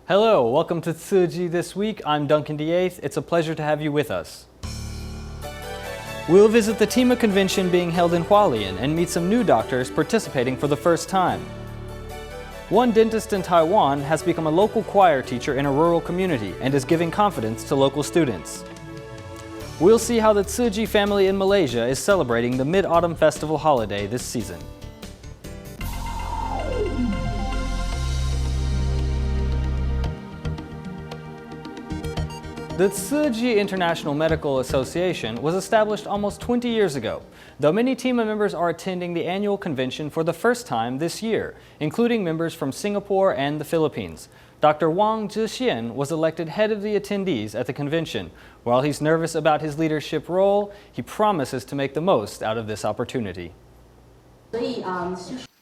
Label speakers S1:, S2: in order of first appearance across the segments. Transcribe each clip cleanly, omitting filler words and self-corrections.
S1: Hello, welcome to Tzu Chi This week. I'm Duncan DeAeth. It's a pleasure to have you with us. We'll visit the TIMA convention being held in Hualien and meet some new doctors participating for the first time. One dentist in Taiwan has become a local choir teacher in a rural community and is giving confidence to local students. We'll see how the Tzu Chi family in Malaysia is celebrating the Mid-Autumn Festival holiday this season. The Tzu Chi International Medical Association was established almost 20 years ago, though many TIMA members are attending the annual convention for the first time this year, including members from Singapore and the Philippines. Dr. Wang Zhixian was elected head of the attendees at the convention. While he's nervous about his leadership role, he promises to make the most out of this opportunity.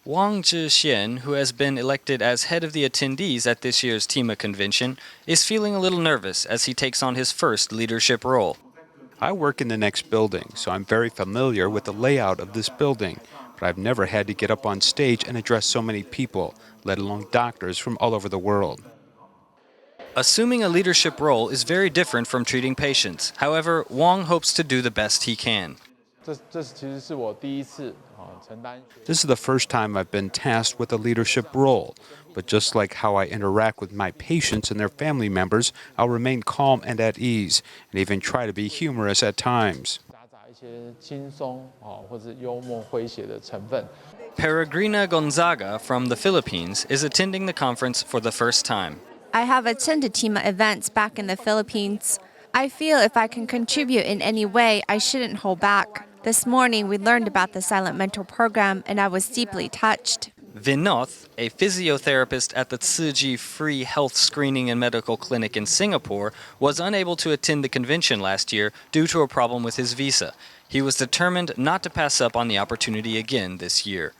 S1: Wang Zhixian, who has been elected as head of the attendees at this year's TIMA convention, is feeling a little nervous as he takes on his first leadership role.
S2: I work in the next building, so I'm very familiar with the layout of this building, but I've never had to get up on stage and address so many people, let alone doctors from all over the world.
S1: Assuming a leadership role is very different from treating patients. However, Wang hopes to do the best he can.
S2: This is the first time I've been tasked with a leadership role, but just like how I interact with my patients and their family members, I'll remain calm and at ease, and even try to be humorous at times.
S1: Peregrina Gonzaga from the Philippines is attending the conference for the first time.
S3: I have attended TIMA events back in the Philippines. I feel if I can contribute in any way, I shouldn't hold back. This morning, we learned about the silent mentor program, and I was deeply touched.
S1: Vinoth, a physiotherapist at the Tzu Chi Free Health Screening and Medical Clinic in Singapore, was unable to attend the convention last year due to a problem with his visa. He was determined not to pass up on the opportunity again this year.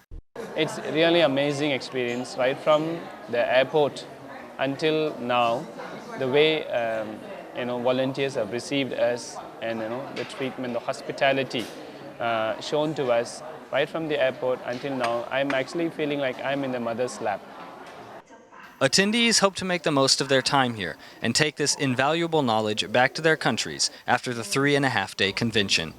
S4: It's really amazing experience, right from the airport until now, the way volunteers have received us, and the treatment, the hospitality shown to us right from the airport until now. I'm actually feeling like I'm in the mother's lap.
S1: Attendees hope to make the most of their time here and take this invaluable knowledge back to their countries after the 3.5-day convention.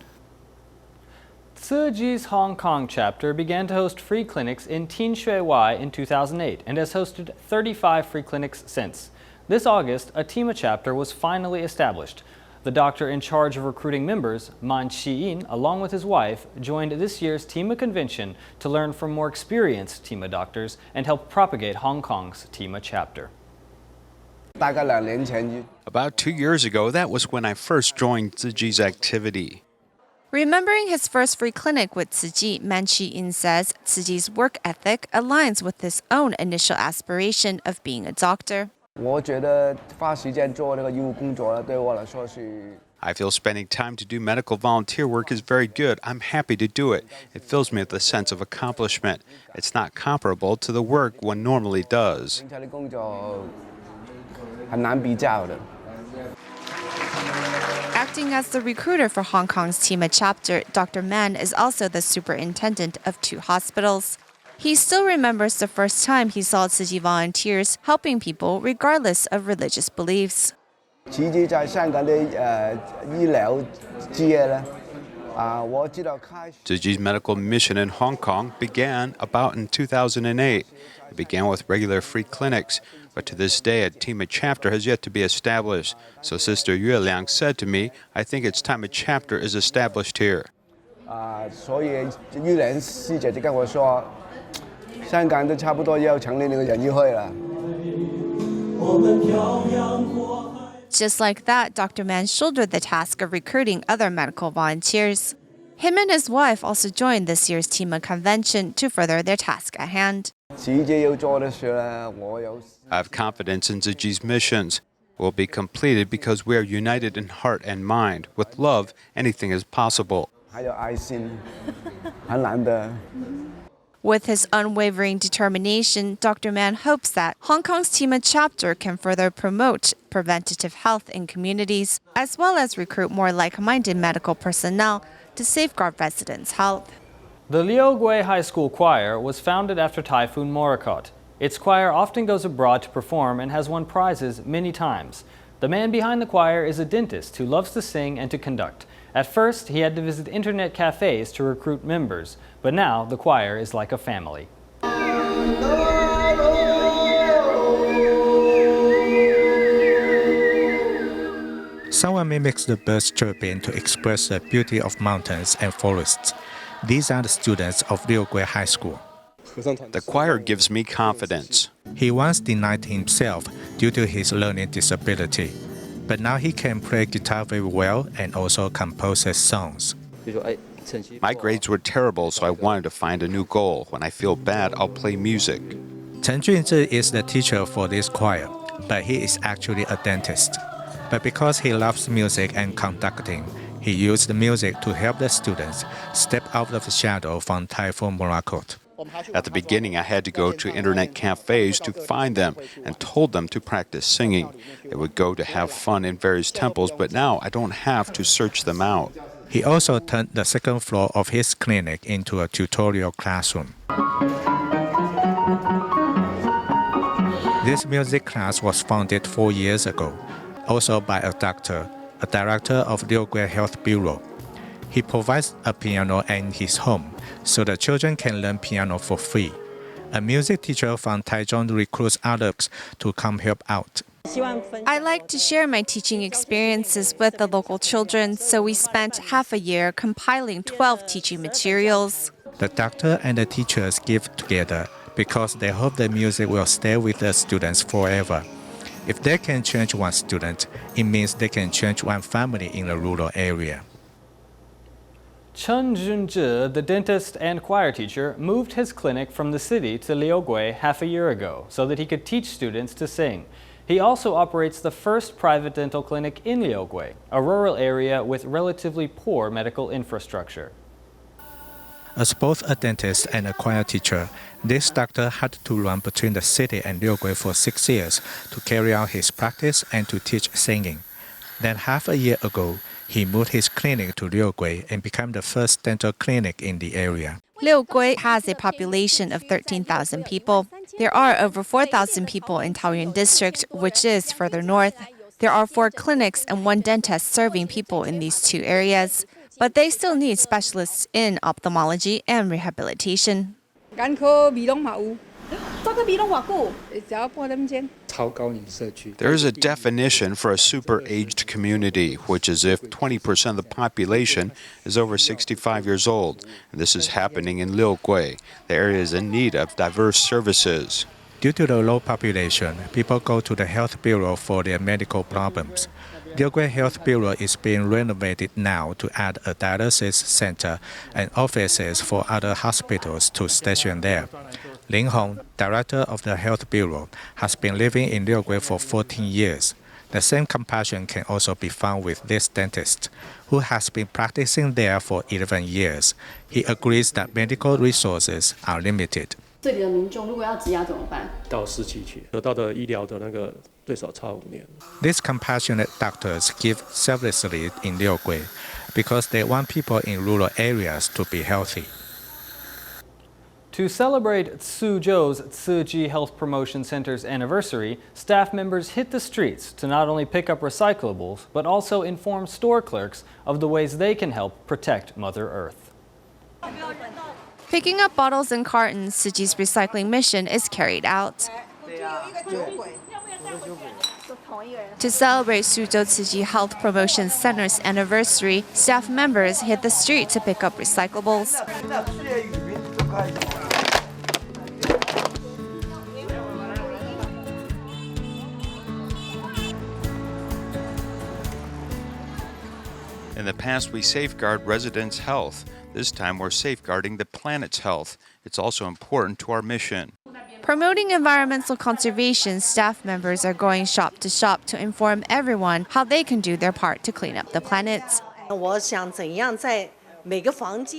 S1: Tzu Chi's Hong Kong chapter began to host free clinics in Tin Shui Wai in 2008 and has hosted 35 free clinics since. This August, a TIMA chapter was finally established. The doctor in charge of recruiting members, Man Chi-in, along with his wife, joined this year's TIMA convention to learn from more experienced TIMA doctors and help propagate Hong Kong's TIMA chapter.
S2: About 2 years ago, that was when I first joined Tzu Chi's activity.
S3: Remembering his first free clinic with Tzu Chi, Man Chi-in says Tzu Chi's work ethic aligns with his own initial aspiration of being a doctor.
S2: I feel spending time to do medical volunteer work is very good. I'm happy to do it. It fills me with a sense of accomplishment. It's not comparable to the work one normally does.
S3: Acting as the recruiter for Hong Kong's TIMA chapter, Dr. Man is also the superintendent of 2 hospitals. He still remembers the first time he saw Tzu Chi volunteers helping people regardless of religious beliefs.
S2: Tzu Chi's medical mission in Hong Kong began about in 2008. It began with regular free clinics, but to this day a TIMA chapter has yet to be established. So Sister Hualien said to me, I think it's time a chapter is established here.
S3: Just like that, Dr. Man shouldered the task of recruiting other medical volunteers. Him and his wife also joined this year's TIMA convention to further their task at hand.
S2: I have confidence in Tzu Chi's missions. It will be completed because we are united in heart and mind. With love, anything is possible.
S3: With his unwavering determination, Dr. Man hopes that Hong Kong's TIMA chapter can further promote preventative health in communities, as well as recruit more like-minded medical personnel to safeguard residents' health.
S1: The Liu Gui High School Choir was founded after Typhoon Morakot. Its choir often goes abroad to perform and has won prizes many times. The man behind the choir is a dentist who loves to sing and to conduct. At first, he had to visit internet cafes to recruit members, but now the choir is like a family.
S5: Someone mimics the birds chirping to express the beauty of mountains and forests. These are the students of Liugui High School.
S2: The choir gives me confidence.
S5: He once denied himself due to his learning disability, but now he can play guitar very well and also composes songs.
S2: My grades were terrible, so I wanted to find a new goal. When I feel bad, I'll play music.
S5: Chen Junzhi is the teacher for this choir, but he is actually a dentist. But because he loves music and conducting, he used the music to help the students step out of the shadow from Typhoon Morakot.
S2: At the beginning, I had to go to internet cafes to find them and told them to practice singing. They would go to have fun in various temples, but now I don't have to search them out.
S5: He also turned the second floor of his clinic into a tutorial classroom. This music class was founded 4 years ago, also by a doctor, a director of Liugui Health Bureau. He provides a piano in his home, so the children can learn piano for free. A music teacher from Taiwan recruits others to come help out.
S3: I like to share my teaching experiences with the local children, so we spent half a year compiling 12 teaching materials.
S5: The doctor and the teachers give together because they hope the music will stay with the students forever. If they can change one student, it means they can change one family in a rural area.
S1: Chen Junzhi, the dentist and choir teacher, moved his clinic from the city to Liugui half a year ago so that he could teach students to sing. He also operates the first private dental clinic in Liugui, a rural area with relatively poor medical infrastructure.
S5: As both a dentist and a choir teacher, this doctor had to run between the city and Liugui for 6 years to carry out his practice and to teach singing. Then half a year ago, he moved his clinic to Liugui and became the first dental clinic in the area.
S3: Liugui has a population of 13,000 people. There are over 4,000 people in Taoyuan district, which is further north. There are 4 clinics and 1 dentist serving people in these 2 areas. But they still need specialists in ophthalmology and rehabilitation.
S2: There is a definition for a super-aged community, which is if 20% of the population is over 65 years old. And this is happening in Liugui. The area is in need of diverse services.
S5: Due to the low population, people go to the health bureau for their medical problems. Liugui Health Bureau is being renovated now to add a dialysis center and offices for other hospitals to station there. Lin Hong, director of the Health Bureau, has been living in Liugui for 14 years. The same compassion can also be found with this dentist, who has been practicing there for 11 years. He agrees that medical resources are limited.
S6: 这里的民众如果要植牙怎么办？
S7: 到市区去，得到的医疗的那个最少超5年。
S5: These compassionate doctors give selflessly in Liugui because they want people in rural areas to be healthy.
S1: To celebrate Suzhou's Tzu Chi Health Promotion Center's anniversary, staff members hit the streets to not only pick up recyclables, but also inform store clerks of the ways they can help protect Mother Earth.
S3: Picking up bottles and cartons, Tzu Chi's recycling mission is carried out. To celebrate Suzhou Tzu Chi Health Promotion Center's anniversary, staff members hit the street to pick up recyclables.
S2: In the past, we safeguard residents' health. This time, we're safeguarding the planet's health. It's also important to our mission.
S3: Promoting environmental conservation, staff members are going shop to shop to inform everyone how they can do their part to clean up the planet.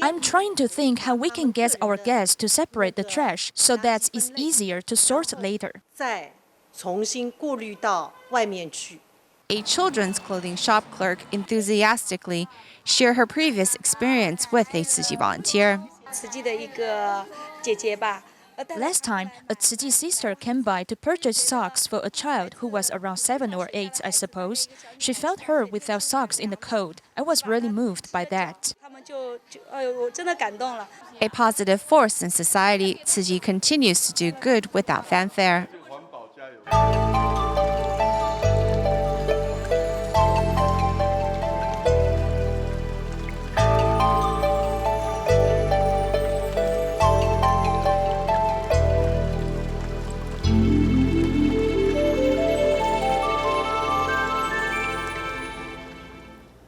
S8: I'm trying to think how we can get our guests to separate the trash so that it's easier to sort later.
S3: A children's clothing shop clerk enthusiastically shared her previous experience with a Tzu Chi volunteer.
S8: Last time, a Tzu Chi sister came by to purchase socks for a child who was around 7 or 8, I suppose. She felt her without socks in the cold. I was really moved by that.
S3: A positive force in society, Tzu Chi continues to do good without fanfare.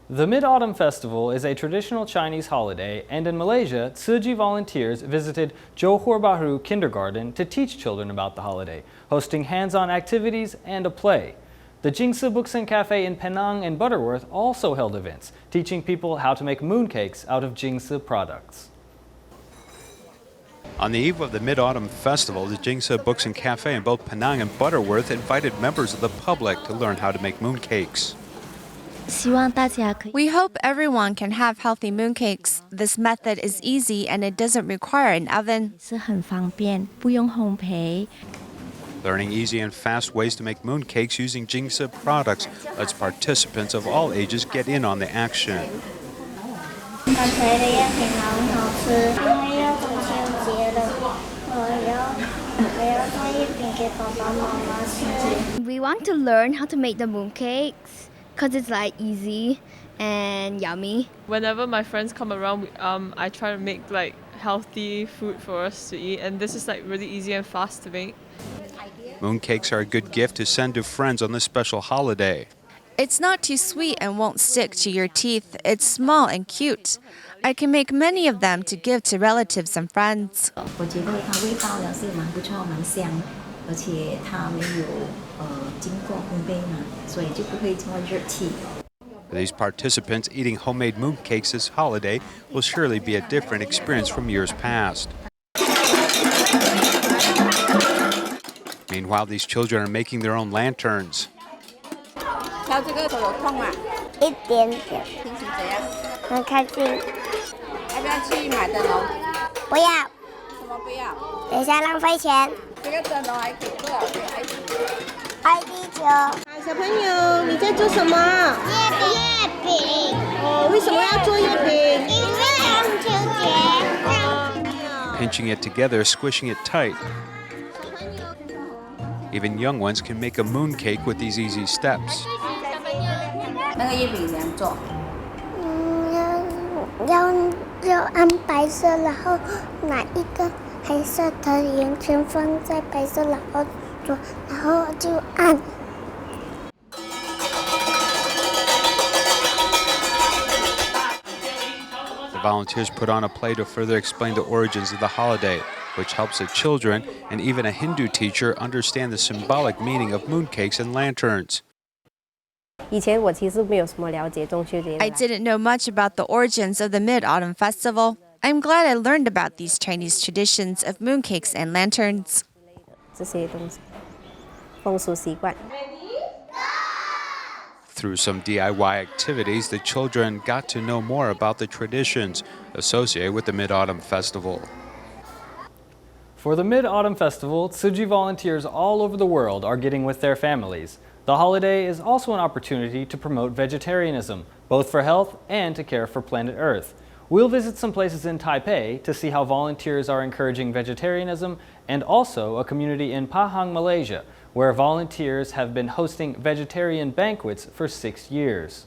S1: The Mid-Autumn Festival is a traditional Chinese holiday, and in Malaysia, Tzu Chi volunteers visited Johor Bahru Kindergarten to teach children about the holiday, hosting hands-on activities and a play. The Jingsi Books and Cafe in Penang and Butterworth also held events, teaching people how to make mooncakes out of Jingsi products.
S2: On the eve of the Mid-Autumn Festival, the Jingsi Books and Cafe in both Penang and Butterworth invited members of the public to learn how to make mooncakes.
S3: We hope everyone can have healthy mooncakes. This method is easy and it doesn't require an oven.
S2: Learning easy and fast ways to make mooncakes using Jingsi products lets participants of all ages get in on the action.
S9: We want to learn how to make the mooncakes because it's like easy and yummy.
S10: Whenever my friends come around, I try to make like healthy food for us to eat, and this is like really easy and fast to make.
S2: Mooncakes are a good gift to send to friends on this special holiday.
S3: It's not too sweet and won't stick to your teeth. It's small and cute. I can make many of them to give to relatives and friends.
S2: For these participants, eating homemade mooncakes this holiday will surely be a different experience from years past. Meanwhile, these children are making their own lanterns. Pinching it together, squishing it tight. Even young ones can make a mooncake with these easy steps. The volunteers put on a play to further explain the origins of the holiday, which helps the children and even a Hindu teacher understand the symbolic meaning of mooncakes and lanterns.
S3: I didn't know much about the origins of the Mid-Autumn Festival. I'm glad I learned about these Chinese traditions of mooncakes and lanterns.
S2: Through some DIY activities, the children got to know more about the traditions associated with the Mid-Autumn Festival.
S1: For the Mid-Autumn Festival, Tzu Chi volunteers all over the world are getting with their families. The holiday is also an opportunity to promote vegetarianism, both for health and to care for planet Earth. We'll visit some places in Taipei to see how volunteers are encouraging vegetarianism, and also a community in Pahang, Malaysia, where volunteers have been hosting vegetarian banquets for 6 years.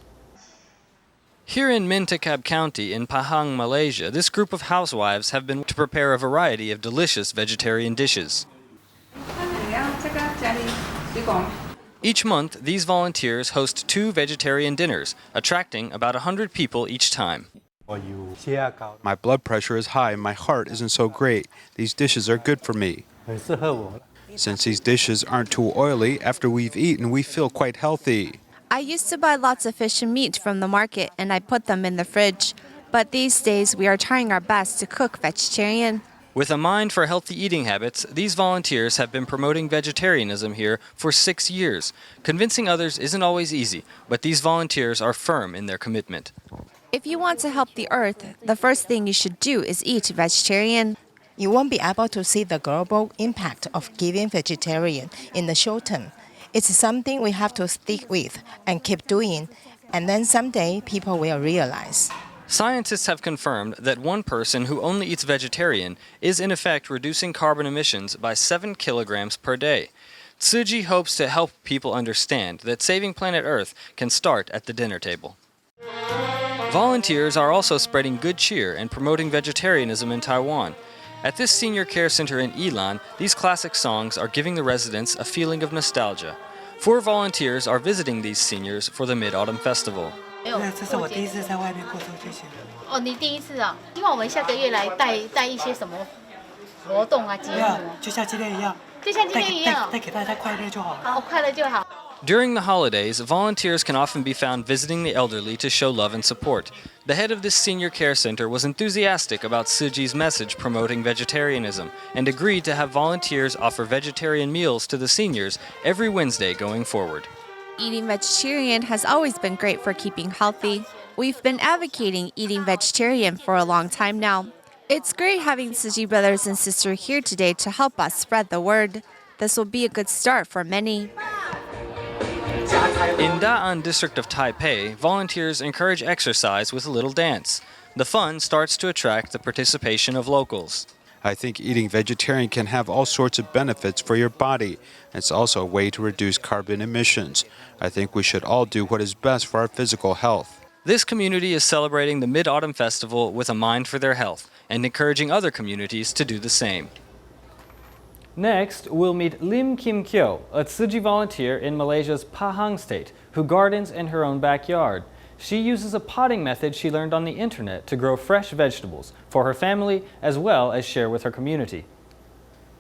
S1: Here in Mintakab County in Pahang, Malaysia, this group of housewives have been to prepare a variety of delicious vegetarian dishes. Each month, these volunteers host 2 vegetarian dinners, attracting about 100 people each time.
S2: My blood pressure is high and my heart isn't so great. These dishes are good for me. Since these dishes aren't too oily, after we've eaten, we feel quite healthy.
S3: I used to buy lots of fish and meat from the market and I put them in the fridge. But these days we are trying our best to cook vegetarian.
S1: With a mind for healthy eating habits, these volunteers have been promoting vegetarianism here for 6 years. Convincing others isn't always easy, but these volunteers are firm in their commitment.
S3: If you want to help the earth, the first thing you should do is eat vegetarian.
S11: You won't be able to see the global impact of giving vegetarian in the short term. It's something we have to stick with and keep doing, and then someday people will realize.
S1: Scientists have confirmed that one person who only eats vegetarian is in effect reducing carbon emissions by 7 kilograms per day. Tzu Chi hopes to help people understand that saving planet Earth can start at the dinner table. Volunteers are also spreading good cheer and promoting vegetarianism in Taiwan. At this senior care center in Yilan, these classic songs are giving the residents a feeling of nostalgia. 4 volunteers are visiting these seniors for the Mid-Autumn Festival.
S12: 这是我第一次在外面过中秋节。
S6: 哦，你第一次啊？希望我们下个月来带一些什么活动啊节目？
S12: 就像今天一样。
S6: 就像今天一样。
S12: 带给大家快乐就好了。
S6: 哦，快乐就好。
S1: During the holidays, volunteers can often be found visiting the elderly to show love and support. The head of this senior care center was enthusiastic about Tzu Chi's message promoting vegetarianism and agreed to have volunteers offer vegetarian meals to the seniors every Wednesday going forward.
S3: Eating vegetarian has always been great for keeping healthy. We've been advocating eating vegetarian for a long time now. It's great having Tzu Chi brothers and sisters here today to help us spread the word. This will be a good start for many.
S1: In Da'an district of Taipei, volunteers encourage exercise with a little dance. The fun starts to attract the participation of locals.
S2: I think eating vegetarian can have all sorts of benefits for your body. It's also a way to reduce carbon emissions. I think we should all do what is best for our physical health.
S1: This community is celebrating the Mid-Autumn Festival with a mind for their health and encouraging other communities to do the same. Next, we'll meet Lim Kim Kyo, a Tzu Chi volunteer in Malaysia's Pahang state, who gardens in her own backyard. She uses a potting method she learned on the internet to grow fresh vegetables for her family as well as share with her community.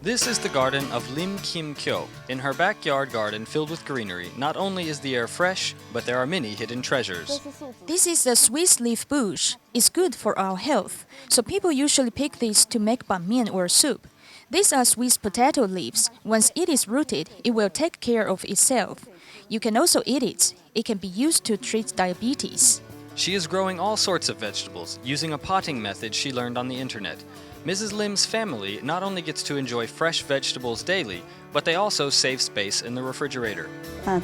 S1: This is the garden of Lim Kim Kyo. In her backyard garden filled with greenery, not only is the air fresh, but there are many hidden treasures.
S8: This is the Swiss leaf bush. It's good for our health, so people usually pick this to make ban mian or soup. These are Swiss potato leaves. Once it is rooted, it will take care of itself. You can also eat it. It can be used to treat diabetes.
S1: She is growing all sorts of vegetables using a potting method she learned on the internet. Mrs. Lim's family not only gets to enjoy fresh vegetables daily, but they also save space in the refrigerator.
S8: I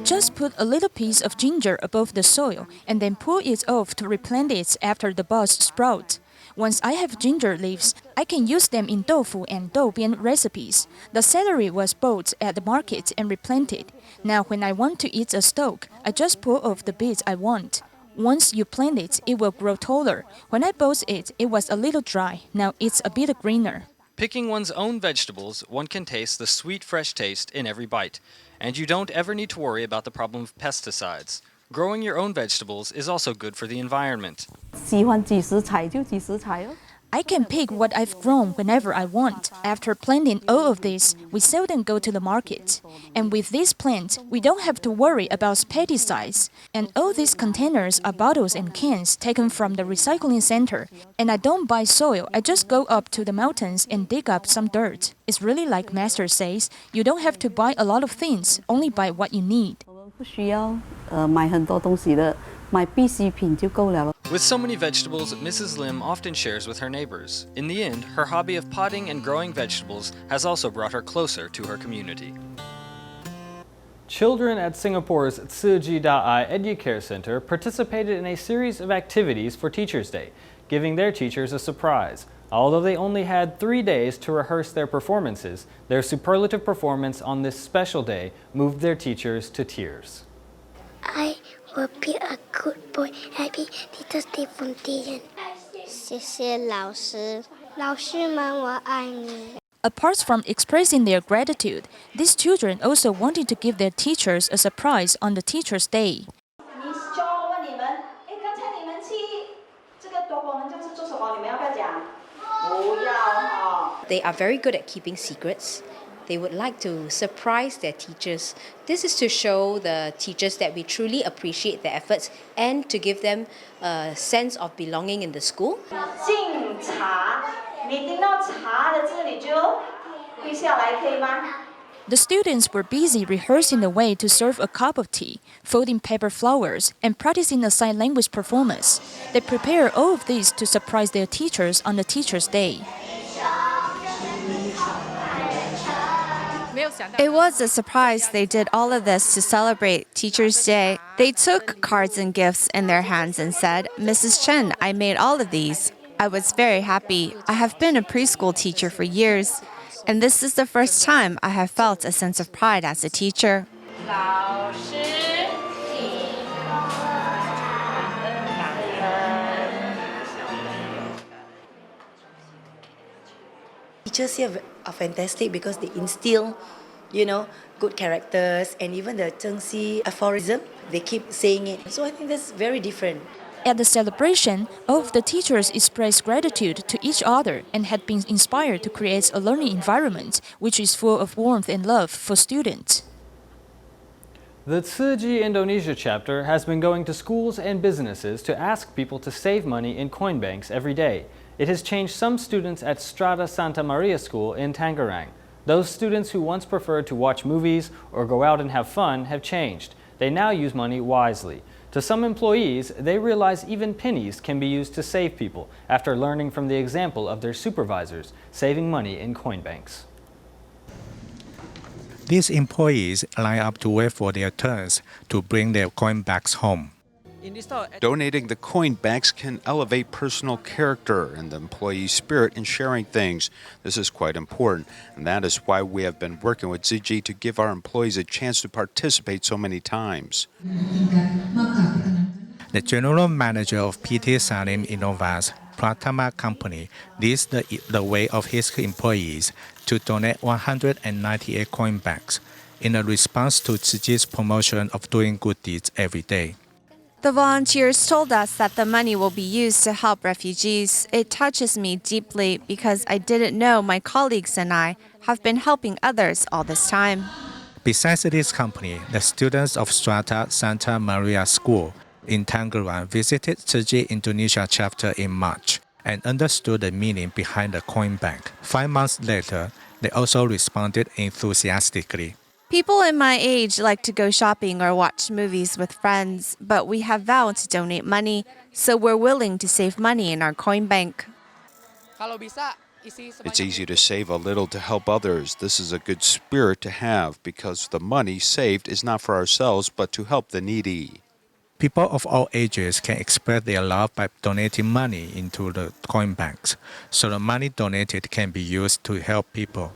S8: just put a little piece of ginger above the soil and then pull it off to replant it after the buds sprout. Once I have ginger leaves, I can use them in tofu and doubian recipes. The celery was bought at the market and replanted. Now when I want to eat a stalk, I just pull off the bits I want. Once you plant it, it will grow taller. When I bought it, it was a little dry. Now it's a bit greener.
S1: Picking one's own vegetables, one can taste the sweet, fresh taste in every bite. And you don't ever need to worry about the problem of pesticides. Growing your own vegetables is also good for the environment.
S8: I can pick what I've grown whenever I want. After planting all of this, we seldom go to the market. And with these plants, we don't have to worry about pesticides. And all these containers are bottles and cans taken from the recycling center. And I don't buy soil, I just go up to the mountains and dig up some dirt. It's really like Master says, you don't have to buy a lot of things, only buy what you need.
S1: With so many vegetables, Mrs. Lim often shares with her neighbors. In the end, her hobby of potting and growing vegetables has also brought her closer to her community. Children at Singapore's Tzu Chi Da'ai Educare Center participated in a series of activities for Teachers' Day, giving their teachers a surprise. Although they only had 3 days to rehearse their performances, their superlative performance on this special day moved their teachers to tears.
S13: I will be a good boy. Happy Teacher's Day from DeAeth. 谢谢老师，老师们我爱你。
S8: Apart from expressing their gratitude, these children also wanted to give their teachers a surprise on the Teacher's Day.
S14: Miss Joe 问你们，刚才你们去这个夺宝门教室做什么？你们要不要讲？不要哈。
S15: They are very good at keeping secrets. They would like to surprise their teachers. This is to show the teachers that we truly appreciate their efforts and to give them a sense of belonging in the school.
S14: 敬茶，你听到茶的字你就跪下来，可以吗？
S8: The students were busy rehearsing the way to serve a cup of tea, folding paper flowers, and practicing a sign language performance. They prepared all of this to surprise their teachers on the Teacher's Day.
S3: It was a surprise they did all of this to celebrate Teacher's Day. They took cards and gifts in their hands and said, "Mrs. Chen, I made all of these." I was very happy. I have been a preschool teacher for years, and this is the first time I have felt a sense of pride as a teacher.
S16: Teachers here are fantastic because they instill, good characters, and even the Zhengxi aphorism, they keep saying it. So I think that's very different.
S8: At the celebration, all of the teachers expressed gratitude to each other and had been inspired to create a learning environment which is full of warmth and love for students.
S1: The Tzu Chi Indonesia chapter has been going to schools and businesses to ask people to save money in coin banks every day. It has changed some students at Strata Santa Maria School in Tangerang. Those students who once preferred to watch movies or go out and have fun have changed. They now use money wisely. To some employees, they realize even pennies can be used to save people after learning from the example of their supervisors, saving money in coin banks.
S5: These employees line up to wait for their turns to bring their coin bags home.
S2: Donating the coin bags can elevate personal character and the employee's spirit in sharing things. This is quite important, and that is why we have been working with Tzu Chi to give our employees a chance to participate so many times.
S5: The general manager of PT Salim Innova's Pratama company leads the way of his employees to donate 198 coin bags in a response to Tzu Chi's promotion of doing good deeds every day.
S3: The volunteers told us that the money will be used to help refugees. It touches me deeply because I didn't know my colleagues and I have been helping others all this time.
S5: Besides this company, the students of Strata Santa Maria School in Tangerang visited Tzu Chi Indonesia chapter in March and understood the meaning behind the coin bank. 5 months later, they also responded enthusiastically.
S3: People in my age like to go shopping or watch movies with friends, but we have vowed to donate money, so we're willing to save money in our coin bank.
S2: It's easy to save a little to help others. This is a good spirit to have because the money saved is not for ourselves but to help the needy.
S5: People of all ages can express their love by donating money into the coin banks, so the money donated can be used to help people.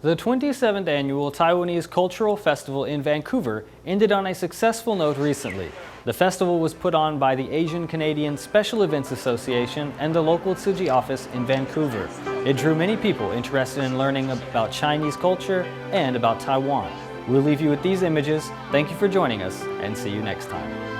S1: The 27th annual Taiwanese Cultural Festival in Vancouver ended on a successful note recently. The festival was put on by the Asian Canadian Special Events Association and the local Tzu Chi office in Vancouver. It drew many people interested in learning about Chinese culture and about Taiwan. We'll leave you with these images. Thank you for joining us, and see you next time.